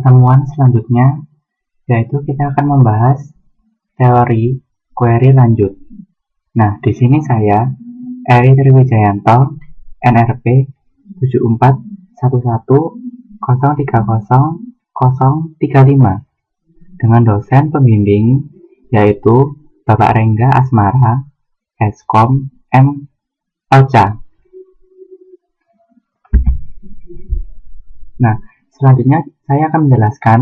pertemuan selanjutnya, yaitu kita akan membahas teori query lanjut. Nah, di sini saya, Eri Triwijayanto, NRP 741103035, dengan dosen pembimbing yaitu Bapak Rengga Asmara, Eskom M. Ocha. Nah, selanjutnya saya akan menjelaskan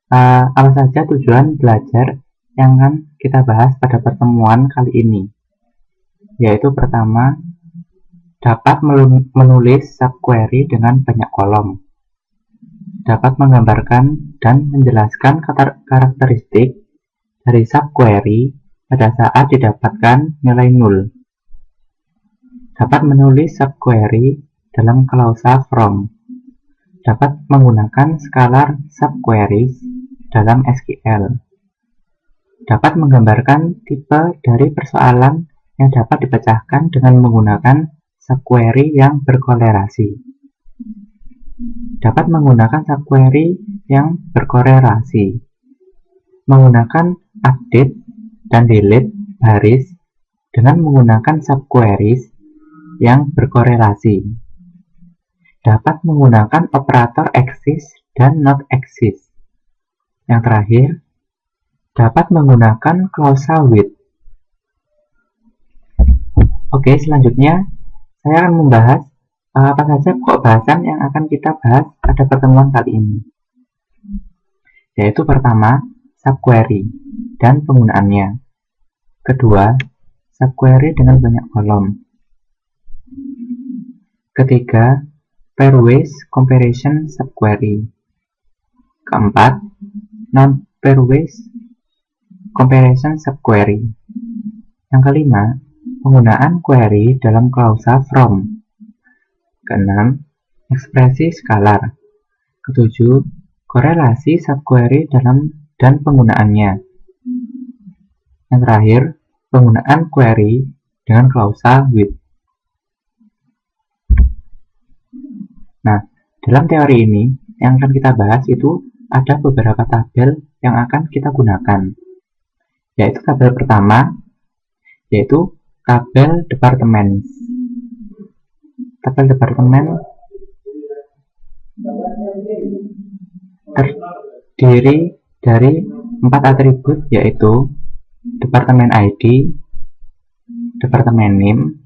apa saja tujuan belajar yang akan kita bahas pada pertemuan kali ini. Yaitu pertama, dapat menulis subquery dengan banyak kolom. Dapat menggambarkan dan menjelaskan karakteristik dari subquery pada saat didapatkan nilai nul. Dapat menulis subquery dalam klausa from. Dapat menggunakan scalar subqueries dalam SQL. Dapat menggambarkan tipe dari persoalan yang dapat dipecahkan dengan menggunakan subquery yang berkorelasi. Dapat menggunakan subquery yang berkorelasi. Menggunakan update dan delete baris dengan menggunakan subqueries yang berkorelasi. Dapat menggunakan operator exist dan not exist. Yang terakhir, dapat menggunakan klausa with. Oke, selanjutnya saya akan membahas apa saja pokok bahasan yang akan kita bahas pada pertemuan kali ini. Yaitu pertama, subquery dan penggunaannya. Kedua, subquery dengan banyak kolom. Ketiga, pairwise comparison subquery. Keempat, non-pairwise comparison subquery. Yang kelima, penggunaan query dalam klausa from. Keenam, ekspresi skalar. Ketujuh, korelasi subquery dan penggunaannya. Yang terakhir, penggunaan query dengan klausa with. Nah, dalam teori ini yang akan kita bahas itu ada beberapa tabel yang akan kita gunakan. Yaitu tabel pertama, yaitu tabel departemen. Tabel departemen terdiri dari 4 atribut, yaitu departemen ID, departemen name,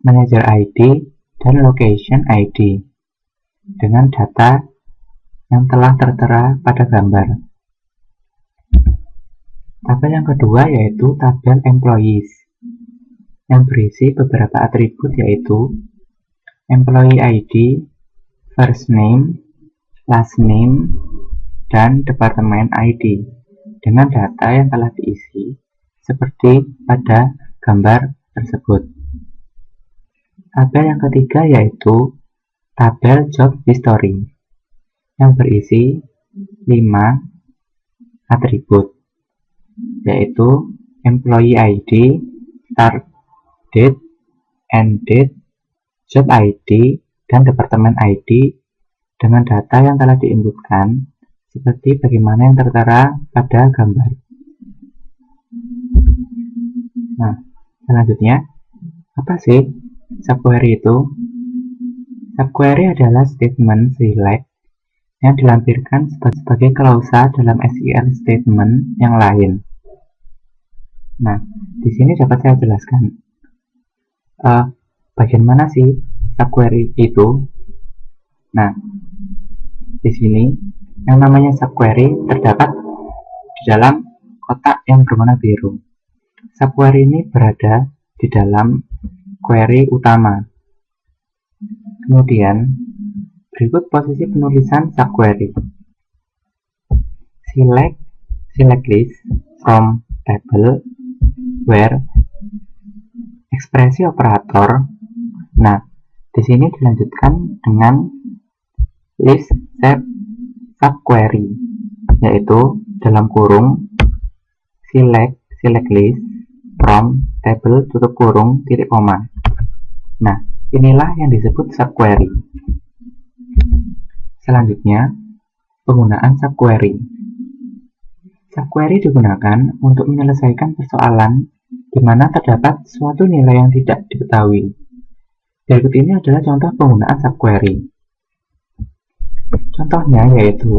manager ID, dan location ID dengan data yang telah tertera pada gambar. Tabel yang kedua yaitu tabel employees yang berisi beberapa atribut, yaitu employee ID, first name, last name, dan departemen ID dengan data yang telah diisi seperti pada gambar tersebut. Tabel yang ketiga yaitu tabel job history yang berisi 5 atribut, yaitu employee ID, start date, end date, job ID, dan departemen ID dengan data yang telah diinputkan seperti bagaimana yang tertera pada gambar. Nah, selanjutnya, apa sih subquery itu? Subquery adalah statement select yang dilampirkan sebagai klausa dalam SQL statement yang lain. Nah, di sini dapat saya jelaskan bagian mana sih subquery itu. Nah, di sini yang namanya subquery terdapat di dalam kotak yang berwarna biru. Subquery ini berada di dalam query utama. Kemudian, berikut posisi penulisan subquery. Select list from table where ekspresi operator. Nah, di sini dilanjutkan dengan list subquery, yaitu dalam kurung select list from table tutup kurung titik koma. Nah, inilah yang disebut subquery. Selanjutnya, Penggunaan subquery. Subquery digunakan untuk menyelesaikan persoalan di mana terdapat suatu nilai yang tidak diketahui. Berikut ini adalah contoh penggunaan subquery. Contohnya yaitu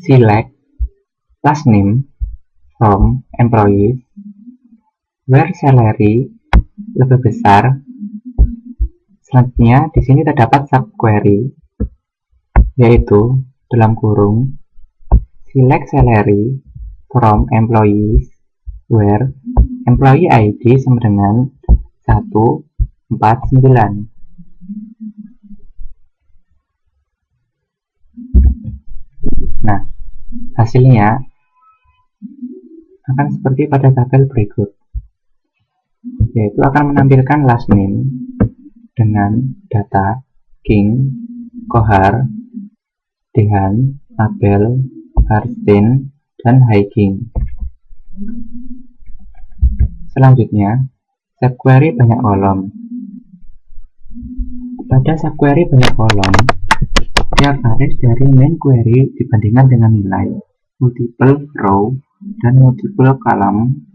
select last name from employees where salary lebih besar. Selanjutnya di sini terdapat subquery yaitu dalam kurung select salary from employees where employee ID sama dengan 149. Nah, hasilnya akan seperti pada tabel berikut, yaitu akan menampilkan last name dengan data King, Kohar, Dehan, Abel, Harstein, dan Hiking. Selanjutnya, subquery banyak kolom. Pada subquery banyak kolom, tiap baris dari main query dibandingkan dengan nilai multiple row dan multiple column.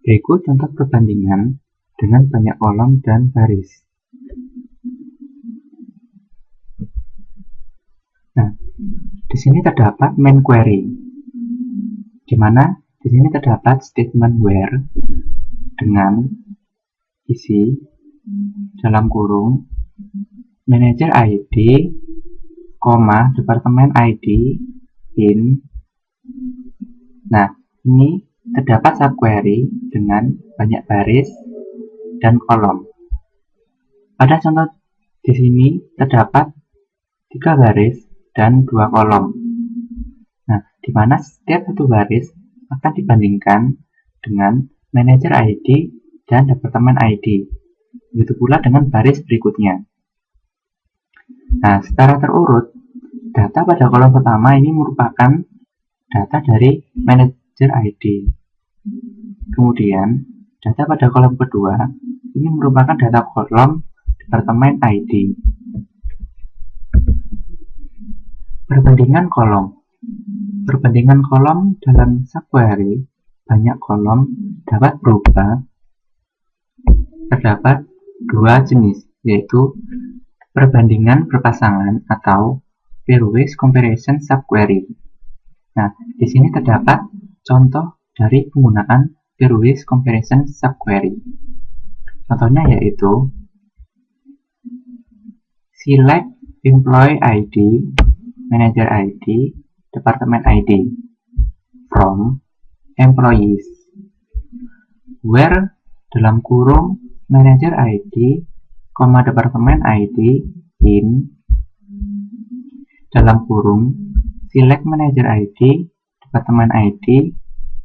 Berikut contoh perbandingan dengan banyak kolom dan baris. Nah, di sini terdapat main query, di mana di sini terdapat statement where dengan isi dalam kurung manager ID, departemen ID, in. Nah, ini terdapat subquery dengan banyak baris dan kolom. Pada contoh di sini terdapat 3 baris dan 2 kolom. Nah, di mana setiap satu baris akan dibandingkan dengan manager ID dan departemen ID. Begitu pula dengan baris berikutnya. Nah, secara terurut, data pada kolom pertama ini merupakan data dari manager ID. Kemudian, data pada kolom kedua ini merupakan data kolom departemen ID. Perbandingan kolom. Perbandingan kolom dalam subquery banyak kolom dapat berubah. Terdapat 2 jenis, yaitu perbandingan berpasangan atau pairwise comparison subquery. Nah, di sini terdapat contoh dari penggunaan pairwise comparison subquery. Contohnya yaitu select employee ID, manager ID, departemen ID from employees where dalam kurung manager ID, departemen ID in dalam kurung select manager ID, departemen ID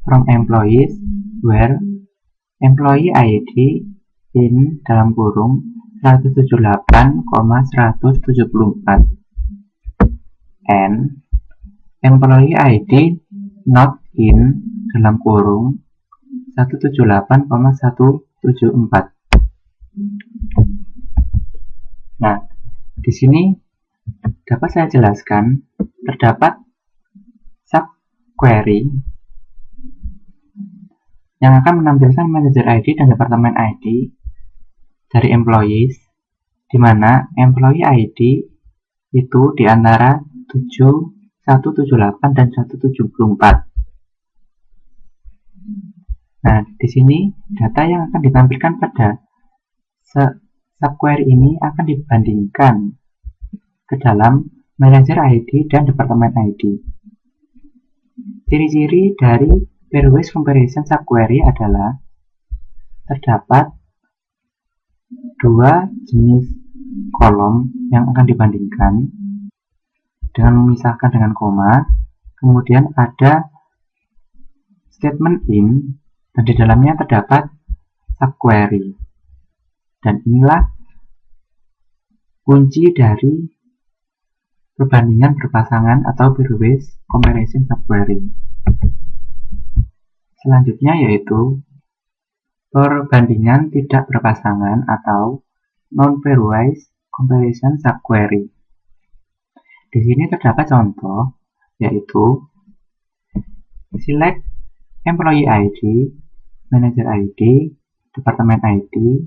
from employees where employee ID in dalam kurung 178,174 and employee ID not in dalam kurung 178,174. Nah, di sini dapat saya jelaskan terdapat subquery yang akan menampilkan manager ID dan departemen ID dari employees, di mana employee ID itu di antara 178 dan 174. Nah, di sini data yang akan ditampilkan pada subquery ini akan dibandingkan ke dalam manager ID dan departemen ID. Ciri-ciri dari pairwise comparison subquery adalah terdapat 2 jenis kolom yang akan dibandingkan dengan memisahkan dengan koma. Kemudian ada statement in dan di dalamnya terdapat subquery. Dan inilah kunci dari perbandingan berpasangan atau pairwise comparison subquery. Selanjutnya yaitu perbandingan tidak berpasangan atau non-pairwise comparison subquery. Di sini terdapat contoh, yaitu select employee ID, manager ID, department ID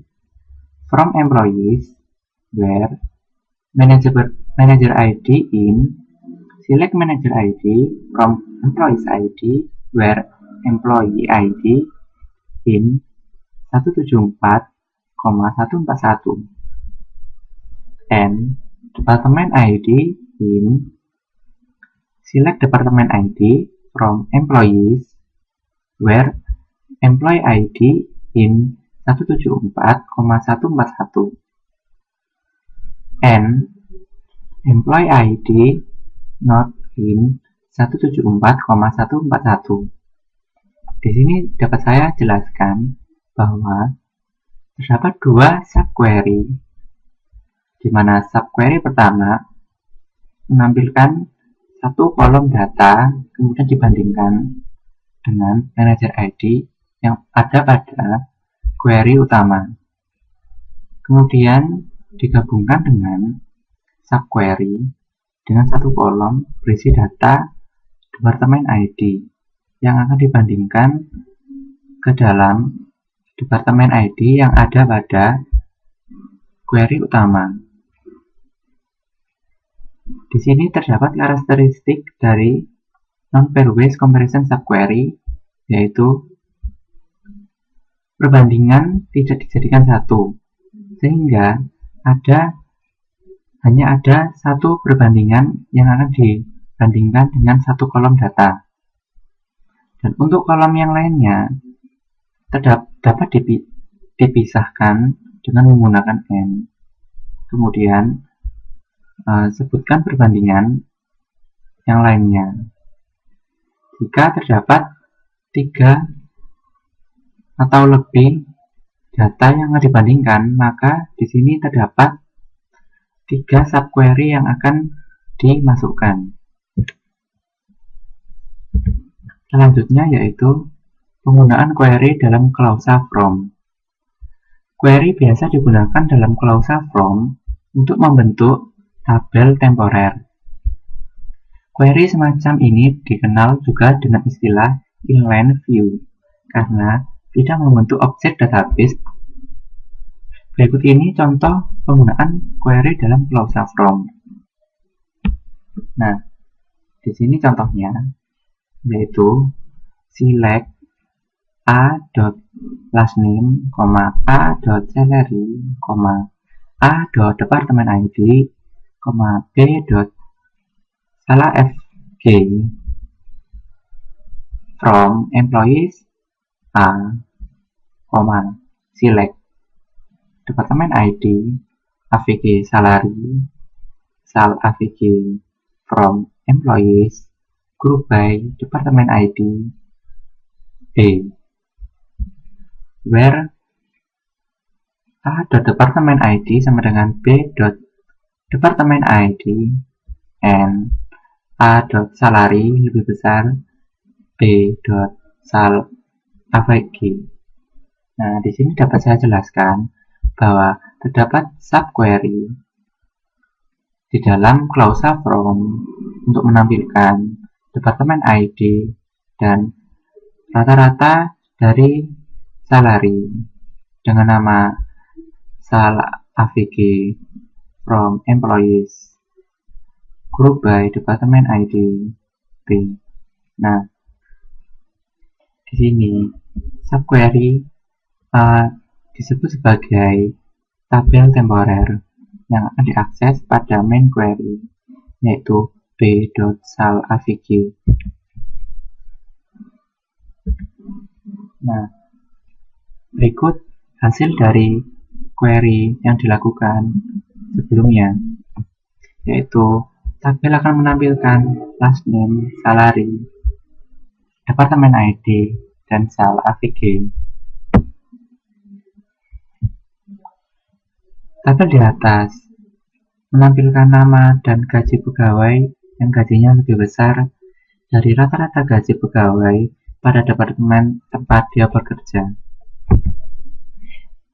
from employees where manager ID in select manager ID from employees ID where employee ID in 174,141 and department ID in select department ID from employees where employee ID in 174,141 and employee ID not in 174,141. Di sini dapat saya jelaskan bahwa terdapat dua subquery, di mana subquery pertama menampilkan satu kolom data, kemudian dibandingkan dengan manager ID yang ada pada query utama. Kemudian digabungkan dengan subquery dengan satu kolom berisi data departemen ID yang akan dibandingkan ke dalam departemen ID yang ada pada query utama. Di sini terdapat karakteristik dari non-pairwise comparison subquery, yaitu perbandingan tidak dijadikan satu, sehingga hanya ada satu perbandingan yang akan dibandingkan dengan satu kolom data. Dan untuk kolom yang lainnya dapat dipisahkan dengan menggunakan N. Kemudian sebutkan perbandingan yang lainnya. Jika terdapat 3 atau lebih data yang akan dibandingkan, maka di sini terdapat 3 subquery yang akan dimasukkan. Selanjutnya yaitu penggunaan query dalam klausa from. Query biasa digunakan dalam klausa from untuk membentuk tabel temporer. Query semacam ini dikenal juga dengan istilah inline view karena tidak membentuk objek database. Berikut ini contoh penggunaan query dalam klausa from. Nah, di sini contohnya yaitu select a.lastname, a.salary, a.department ID, b.salafg from employees a, select department ID, avg salary, salafg from employees, group by department ID, B, where a.department ID sama dengan b.department ID and a.salary lebih besar b.salafg. Nah, di sini dapat saya jelaskan bahwa terdapat subquery di dalam klausa from untuk menampilkan departemen ID dan rata-rata dari salary dengan nama salafg from employees, group by department ID B. Nah, di sini subquery disebut sebagai tabel temporer yang akan diakses pada main query, yaitu b.salafg. Nah, berikut hasil dari query yang dilakukan sebelumnya, yaitu tabel akan menampilkan last name, salary, departemen ID, dan salafg. Tabel di atas menampilkan nama dan gaji pegawai yang gajinya lebih besar dari rata-rata gaji pegawai pada departemen tempat dia bekerja.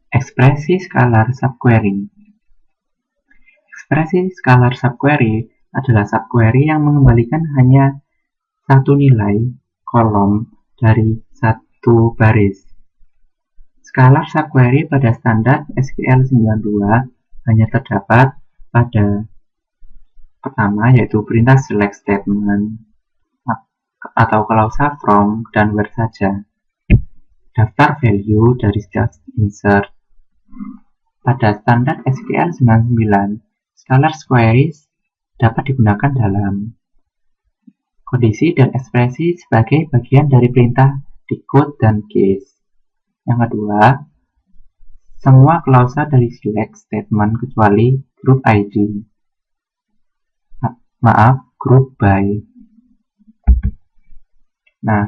Ekspresi skalar subquery. Ekspresi skalar subquery adalah subquery yang mengembalikan hanya satu nilai kolom dari satu baris. Scalar subquery pada standar SQL 92 hanya terdapat pada pertama, yaitu perintah select statement atau klausa from dan where saja. Daftar value dari setiap insert. Pada standar SQL 99, scalar queries dapat digunakan dalam kondisi dan ekspresi sebagai bagian dari perintah decode dan case. Yang kedua, semua klausa dari select statement kecuali group ID. Group by. Nah,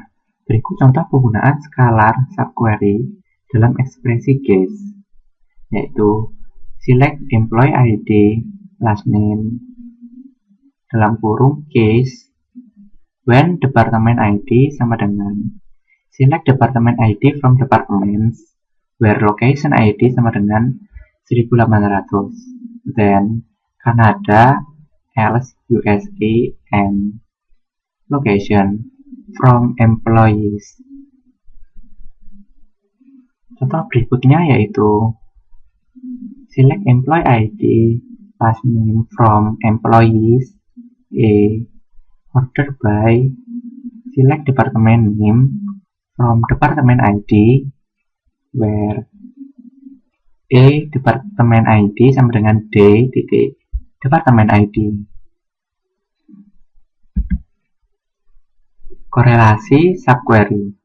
berikut contoh penggunaan scalar subquery dalam ekspresi case, yaitu select employee ID last name dalam kurung case when department ID sama dengan select department ID from departments where location ID sama dengan 1800, then Canada else USA and location from employees. Contoh berikutnya yaitu select employee ID last name from employees order by select department name from department ID where department ID sama dengan titik department ID. Korelasi subquery.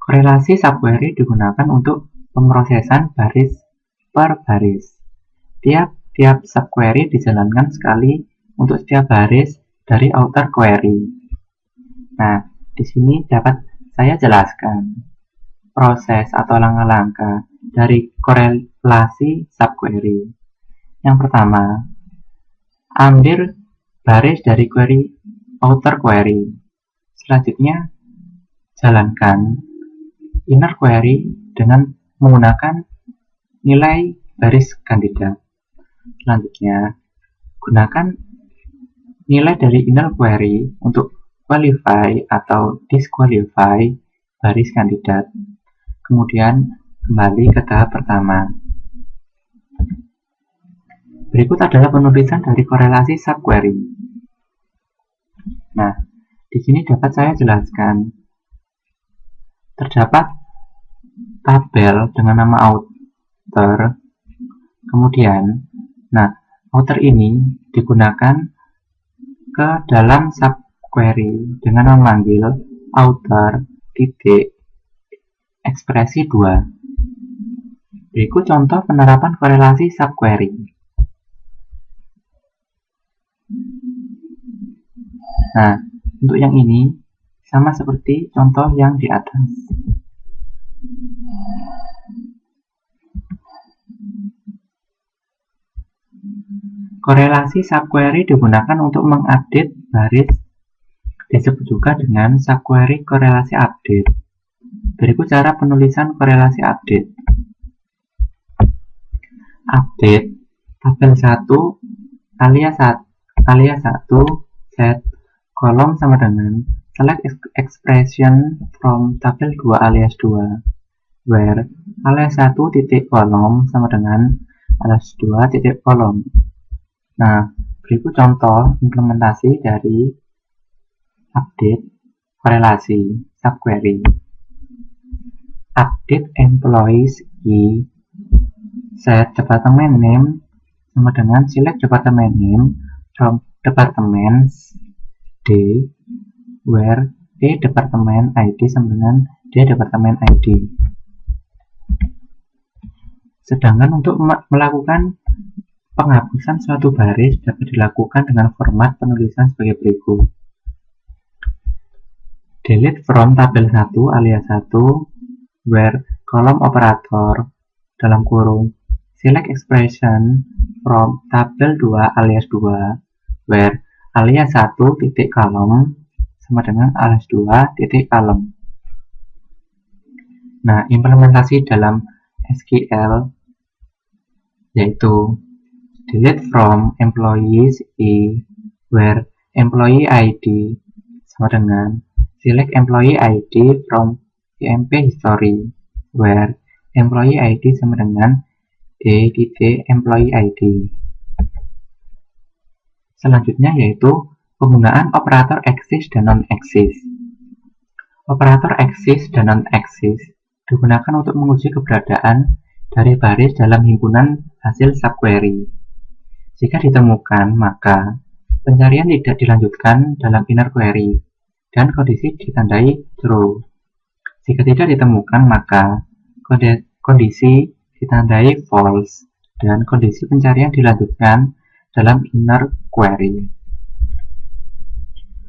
Korelasi subquery digunakan untuk pemrosesan baris per baris. Tiap subquery dijalankan sekali untuk setiap baris dari outer query. Nah, di sini dapat saya jelaskan proses atau langkah-langkah dari korelasi subquery. Yang pertama, ambil baris dari query outer query. Selanjutnya, jalankan inner query dengan menggunakan nilai baris kandidat. Selanjutnya, gunakan nilai dari inner query untuk qualify atau disqualify baris kandidat. Kemudian, kembali ke tahap pertama. Berikut adalah penulisan dari korelasi subquery. Nah, di sini dapat saya jelaskan. Terdapat tabel dengan nama outer. Kemudian, outer ini digunakan ke dalam subquery dengan memanggil outer titik ekspresi 2. Berikut contoh penerapan korelasi subquery. Nah, untuk yang ini sama seperti contoh yang di atas. Korelasi subquery digunakan untuk mengupdate baris, disebut juga dengan subquery korelasi update. Berikut cara penulisan korelasi update. Update tabel 1 alias 1 set kolom sama dengan select expression from tabel 2 alias 2 where alias 1 titik kolom sama dengan alias 2 titik kolom. Nah, berikut contoh implementasi dari update korelasi subquery. Update employees set department name sama dengan select department name from departments D where department ID sama dengan department ID. Sedangkan untuk melakukan penghapusan suatu baris dapat dilakukan dengan format penulisan sebagai berikut. Delete from tabel 1 alias 1 where kolom operator dalam kurung select expression from tabel 2 alias 2 where alias 1 titik kolom sama dengan alias 2 titik kolom. Nah, implementasi dalam SQL yaitu delete from employees where employee ID sama dengan select employee ID from emp history where employee ID sama dengan employee ID. Selanjutnya yaitu penggunaan operator exist dan non-exist. Operator exist dan non-exist digunakan untuk menguji keberadaan dari baris dalam himpunan hasil subquery. Jika ditemukan, maka pencarian tidak dilanjutkan dalam inner query dan kondisi ditandai true. Jika tidak ditemukan, maka kondisi ditandai false dan kondisi pencarian dilanjutkan dalam inner query.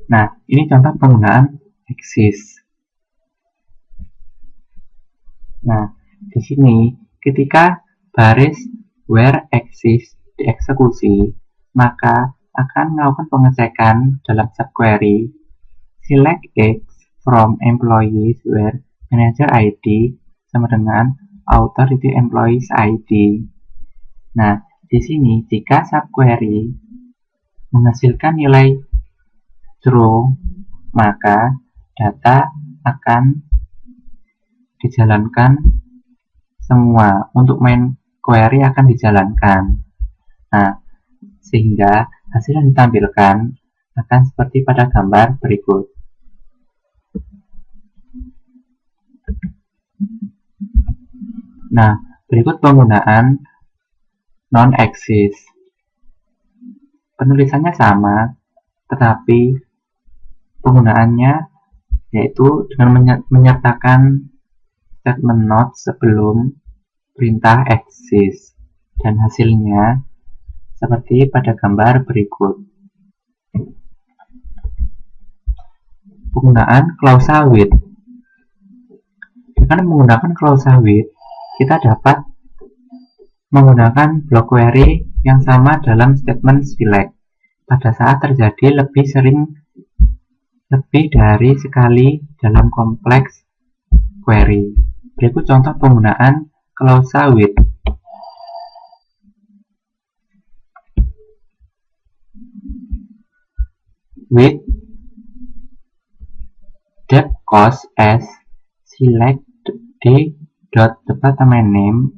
Nah, ini contoh penggunaan exist. Nah, di sini ketika baris where exist dieksekusi, maka akan melakukan pengecekan dalam subquery select X from employees where manager ID sama dengan author itu employees ID. Nah, di sini jika subquery menghasilkan nilai true, maka data akan dijalankan semua untuk main query akan dijalankan. Nah, sehingga hasil yang ditampilkan akan seperti pada gambar berikut. Nah, berikut penggunaan non-exist. Penulisannya sama, tetapi penggunaannya yaitu dengan menyertakan statement not sebelum perintah exist, dan hasilnya seperti pada gambar berikut. Penggunaan klausa with. Dengan menggunakan klausa with, kita dapat menggunakan block query yang sama dalam statement select pada saat terjadi lebih dari sekali dalam kompleks query. Berikut contoh penggunaan klausa with. With depth cost as select d.department name,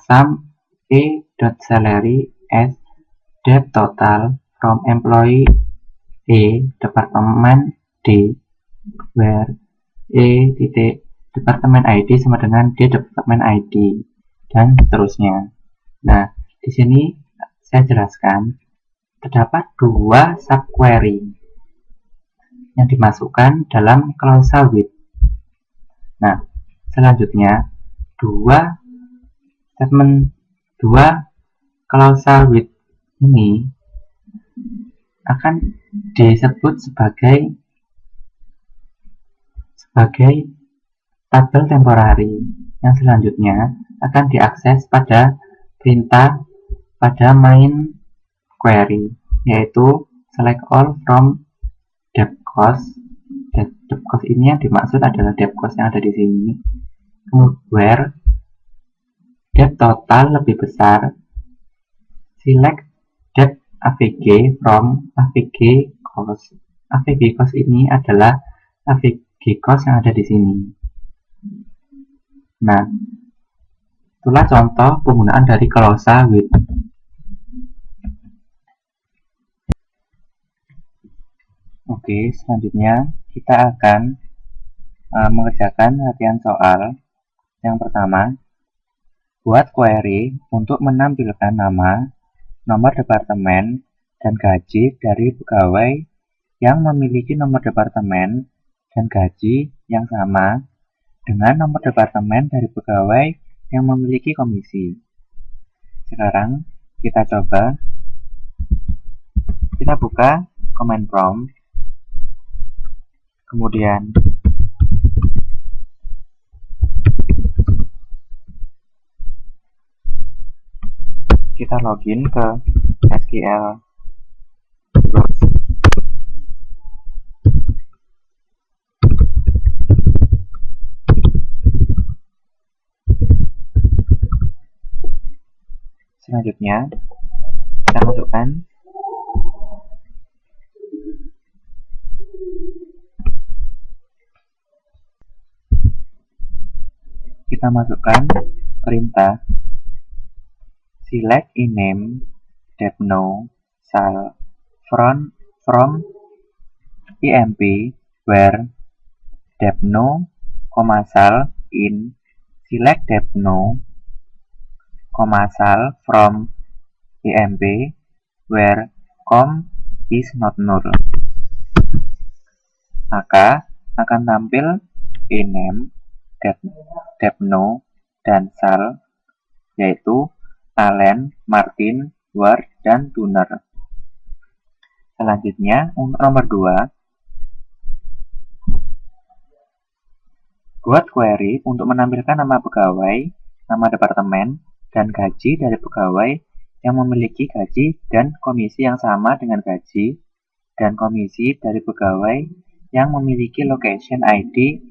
sum a.salary as depth total from employee A department D where A department ID sama dengan D department ID dan seterusnya. Nah, di sini saya jelaskan terdapat dua subquery yang dimasukkan dalam klausa with. Nah, selanjutnya dua klausa with ini akan disebut sebagai tabel temporary yang selanjutnya akan diakses pada perintah pada main query, yaitu select all from depth cost. Depth cost ini yang dimaksud adalah depth cost yang ada di sini, where depth total lebih besar, select depth AVG from AVG cost. AVG cost ini adalah AVG cost yang ada di sini. Nah, itulah contoh penggunaan dari klausa with. Oke, selanjutnya kita akan mengerjakan latihan soal. Yang pertama, buat query untuk menampilkan nama, nomor departemen, dan gaji dari pegawai yang memiliki nomor departemen dan gaji yang sama dengan nomor departemen dari pegawai yang memiliki komisi. Sekarang kita coba. Kita buka command prompt, kemudian kita login ke SQL. Selanjutnya kita masukkan. Kita masukkan perintah select ename depno sal from emp where depno, sal in select depno, sal from emp where com is not null. Maka akan tampil ename, depno, dan sal, yaitu Allen, Martin, Ward, dan Tuner. Selanjutnya, untuk nomor 2, buat query untuk menampilkan nama pegawai, nama departemen, dan gaji dari pegawai yang memiliki gaji dan komisi yang sama dengan gaji, dan komisi dari pegawai yang memiliki location ID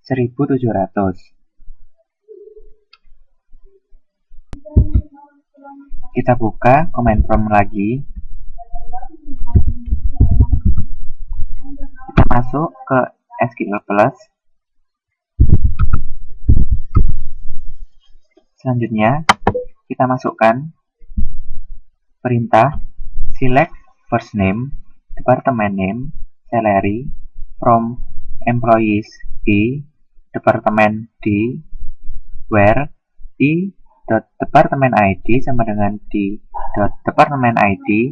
1700. Kita buka command prompt lagi. Kita masuk ke SQL Plus. Selanjutnya, kita masukkan perintah select first name, department name, salary from employees E, department D, where department ID sama dengan department ID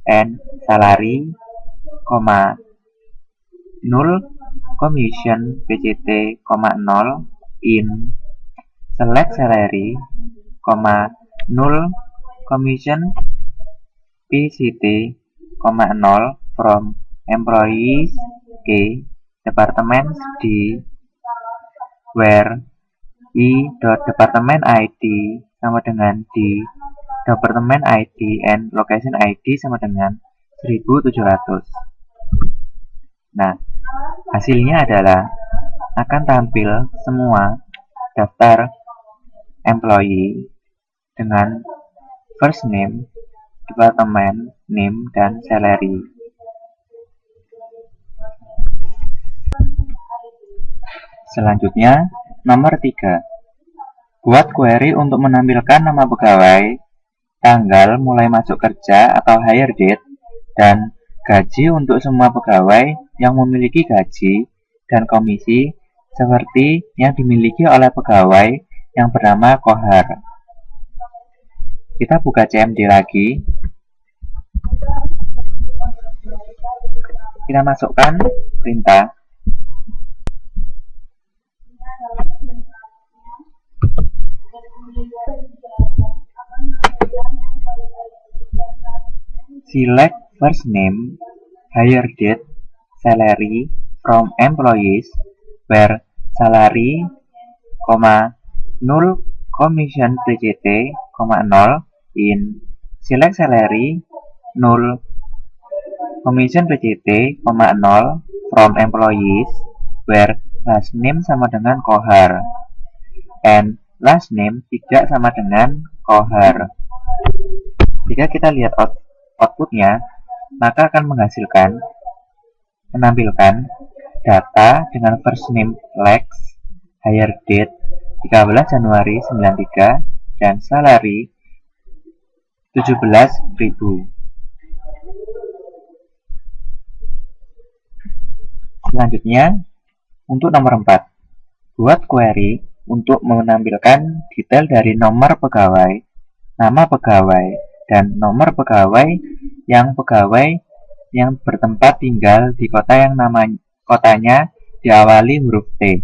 and salary, null commission PCT, 0 in select salary, null commission PCT, 0 from employees E, department D, where department ID sama dengan department ID and location ID sama dengan 1700. Nah, hasilnya adalah akan tampil semua daftar employee dengan first name, department name, dan salary. Selanjutnya, nomor 3. Buat query untuk menampilkan nama pegawai, tanggal mulai masuk kerja atau hire date, dan gaji untuk semua pegawai yang memiliki gaji dan komisi seperti yang dimiliki oleh pegawai yang bernama Kohar. Kita buka CMD lagi. Kita masukkan perintah select first name, hire date, salary from employees, where salary, null commission PCT, 0 in select salary, null commission PCT, 0 from employees, where last name sama dengan Kohar and last name tidak sama dengan Kohar. Jika kita lihat outputnya, maka akan menampilkan data dengan first name Lex, hire date 13 Januari 93, dan salary 17.000. Selanjutnya, untuk nomor 4, buat query untuk menampilkan detail dari nomor pegawai, nama pegawai, dan nomor pegawai yang bertempat tinggal di kota yang kotanya diawali huruf T.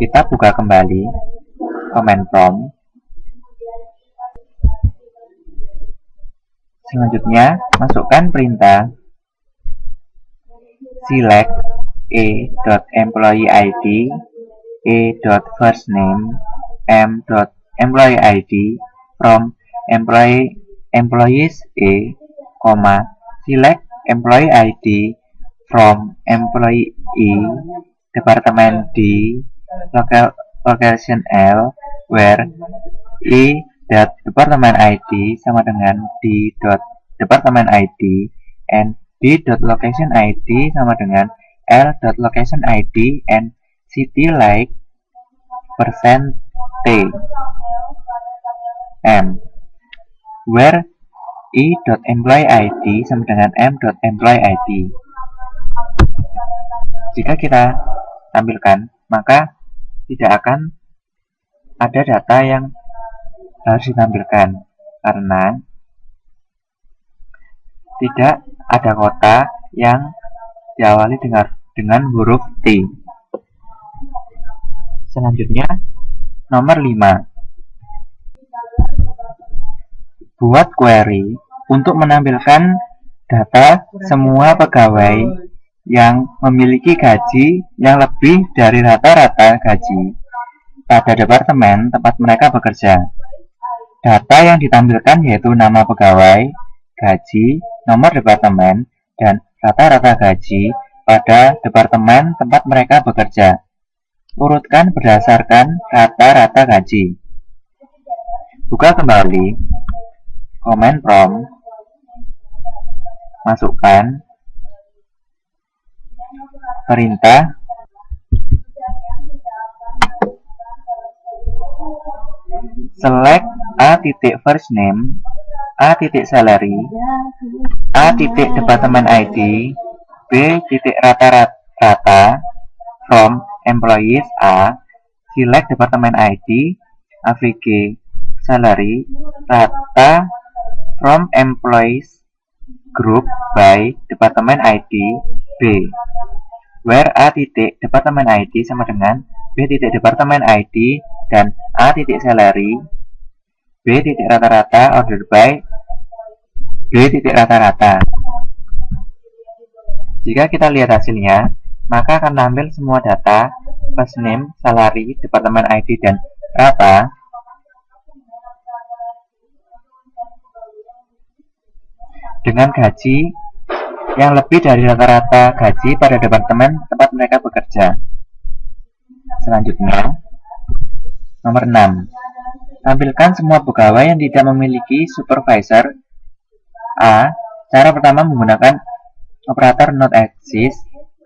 Kita buka kembali command prompt. Selanjutnya, masukkan perintah select a.employee.id, a.firstname, m.employee ID from employees A, select employee ID from employee E, department D, location L, where E department ID sama dengan d.department ID and d.location ID sama dengan l.location ID and city like percent t m, where i.employee ID sama dengan m.employee ID. Jika kita tampilkan, maka tidak akan ada data yang harus ditampilkan karena tidak ada kota yang diawali dengan huruf T. Selanjutnya, nomor 5. Buat query untuk menampilkan data semua pegawai yang memiliki gaji yang lebih dari rata-rata gaji pada departemen tempat mereka bekerja. Data yang ditampilkan yaitu nama pegawai, gaji, nomor departemen, dan rata-rata gaji pada departemen tempat mereka bekerja. Urutkan berdasarkan rata-rata gaji. Buka kembali command prompt, masukkan perintah select a.first name, a.salary, a.department ID, b.rata-rata from employees A, select department ID, AVG, salary, rata from employees group by department ID B, where a.department ID sama dengan b.department ID dan a.salary, b.rata-rata ordered by b.rata-rata. Jika kita lihat hasilnya, maka akan tampil semua data first name, salary, department ID, dan rata dengan gaji yang lebih dari rata-rata gaji pada departemen tempat mereka bekerja. Selanjutnya, nomor 6. Tampilkan semua pegawai yang tidak memiliki supervisor. A. Cara pertama menggunakan operator not exist.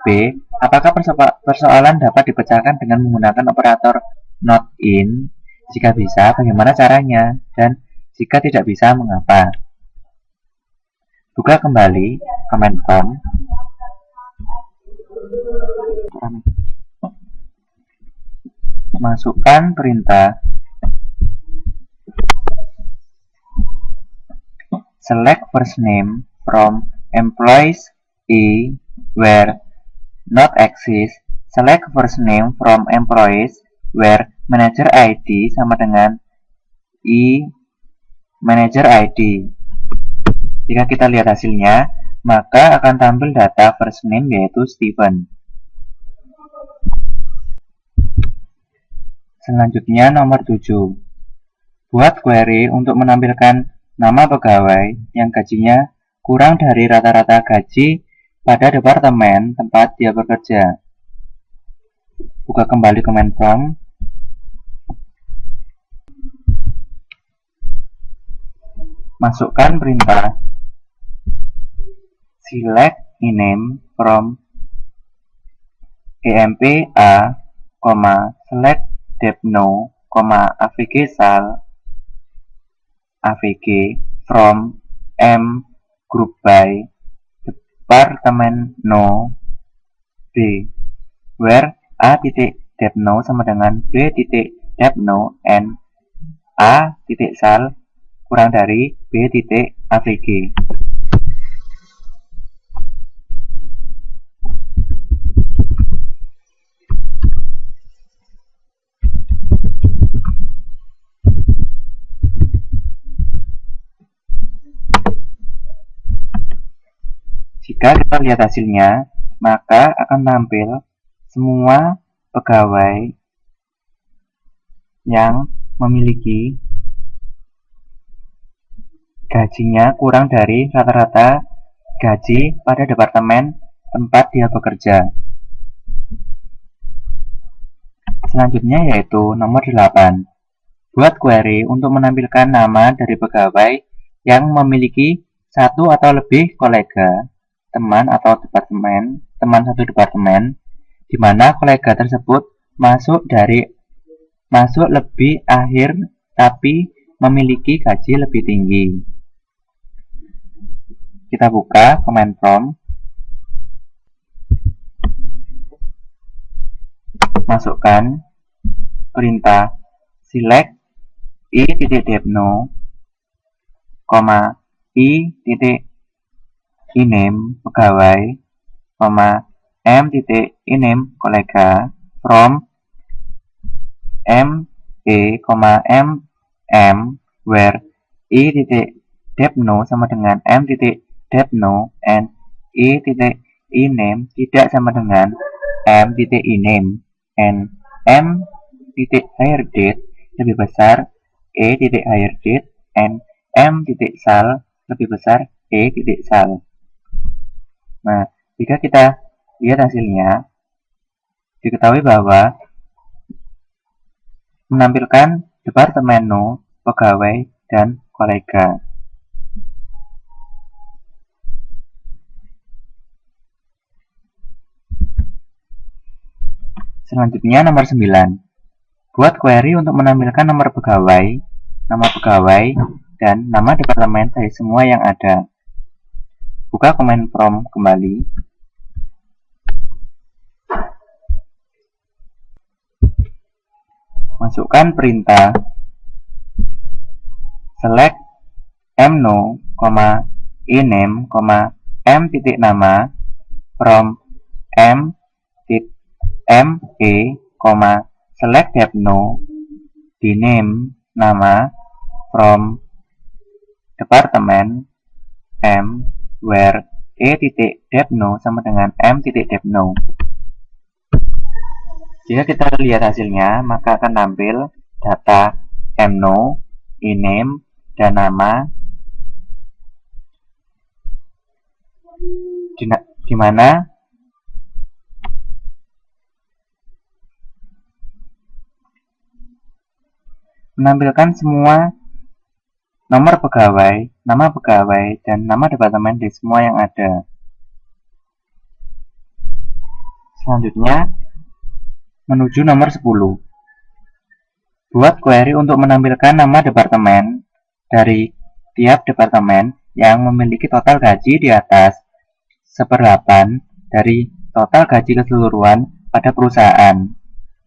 B. Apakah persoalan dapat dipecahkan dengan menggunakan operator not in? Jika bisa, bagaimana caranya? Dan jika tidak bisa, mengapa? Buka kembali command prompt, masukkan perintah select first name from employees E, where not exist, select first name from employees where manager ID sama dengan E manager ID. Jika kita lihat hasilnya, maka akan tampil data first name yaitu Stephen. Selanjutnya nomor 7. Buat query untuk menampilkan nama pegawai yang gajinya kurang dari rata-rata gaji pada departemen tempat dia bekerja. Buka kembali command prompt, masukkan perintah select name from emp a, select depno, avg sal, avg from m group by departemen no b, where a.depno sama dengan b.depno and a.sal kurang dari b.avg. Jika kita lihat hasilnya, maka akan tampil semua pegawai yang memiliki gajinya kurang dari rata-rata gaji pada departemen tempat dia bekerja. Selanjutnya yaitu nomor 8. Buat query untuk menampilkan nama dari pegawai yang memiliki satu atau lebih kolega, teman atau departemen, teman satu departemen, di mana kolega tersebut masuk lebih akhir tapi memiliki gaji lebih tinggi. Kita buka command prompt, masukkan perintah select i.debno, i.iname pegawai, m.iname kolega from m, where i.debno sama dengan m.debno and i.iname tidak sama dengan m.iname and m.hiredate lebih besar e.hiredate and m.sal lebih besar e.sal. Nah, jika kita lihat hasilnya, diketahui bahwa menampilkan departemeno, pegawai, dan kolega. Selanjutnya nomor 9. Buat query untuk menampilkan nomor pegawai, nama pegawai, dan nama departemen dari semua yang ada. Buka command prompt kembali. Masukkan perintah select mno, iname, m.nama from me, select debno, diname nama from departemen m, where e.debno sama dengan m.debno. Jika kita lihat hasilnya, maka akan tampil data mno, iname, dan nama, di mana menampilkan semua nomor pegawai, nama pegawai, dan nama departemen di semua yang ada. Selanjutnya, menuju nomor 10. Buat query untuk menampilkan nama departemen dari tiap departemen yang memiliki total gaji di atas 1/8 dari total gaji keseluruhan pada perusahaan.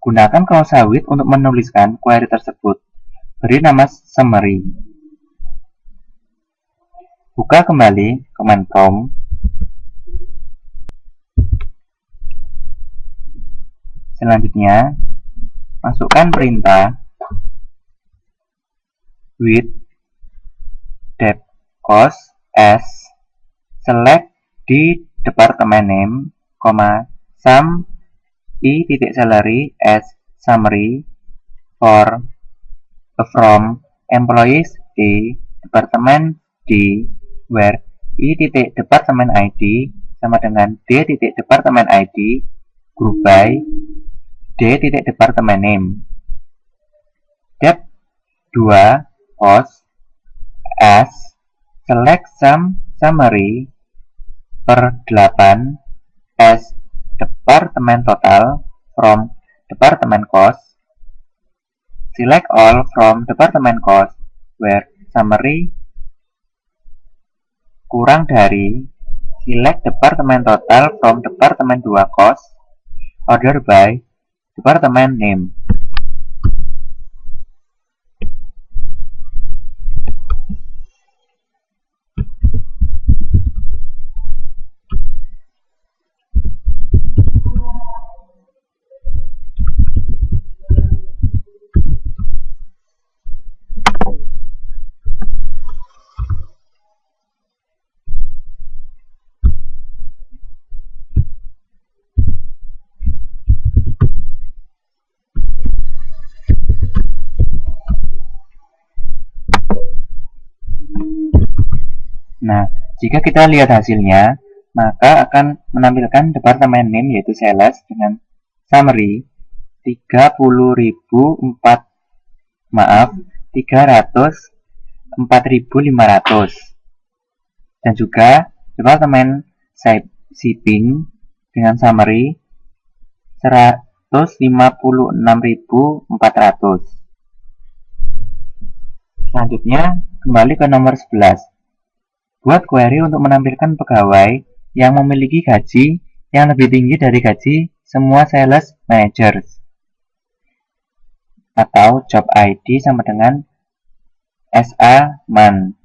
Gunakan klausa with untuk menuliskan query tersebut. Beri nama summary. Buka kembali command prompt. Selanjutnya, masukkan perintah with dep cost as select di department name, sum i.salary as summary for from employees di department D, where i.department ID sama dengan d.department ID group by d.department name. Dep 2 cost as select sum summary per 8 as department total from department cost. Select all from department cost where summary kurang dari select department total from department 2 cost order by department name. Nah, jika kita lihat hasilnya, maka akan menampilkan departemen name yaitu sales dengan summary 30.400 Maaf, 304.500. Dan juga departemen shipping dengan summary 156.400. Selanjutnya, kembali ke nomor 11. Buat query untuk menampilkan pegawai yang memiliki gaji yang lebih tinggi dari gaji semua sales managers. Atau job ID sama dengan SA man.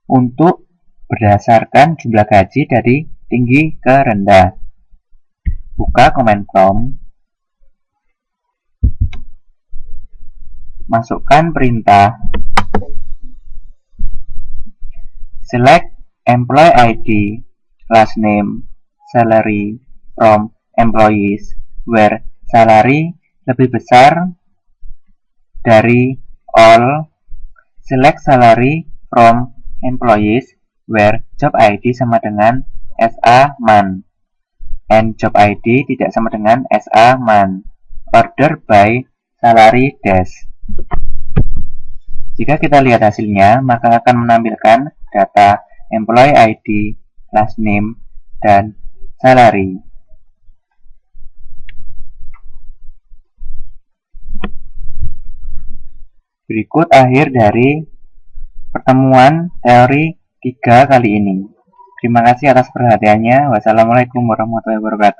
Untuk berdasarkan jumlah gaji dari tinggi ke rendah. Buka command prompt. Masukkan perintah select employee ID, last name, salary from employees where salary lebih besar dari all. Select salary from employees where job ID sama dengan SA man and job ID tidak sama dengan SA man. Order by salary dash. Jika kita lihat hasilnya, maka akan menampilkan data employee ID, last name, dan salary. Berikut akhir dari pertemuan teori 3 kali ini. Terima kasih atas perhatiannya. Wassalamualaikum warahmatullahi wabarakatuh.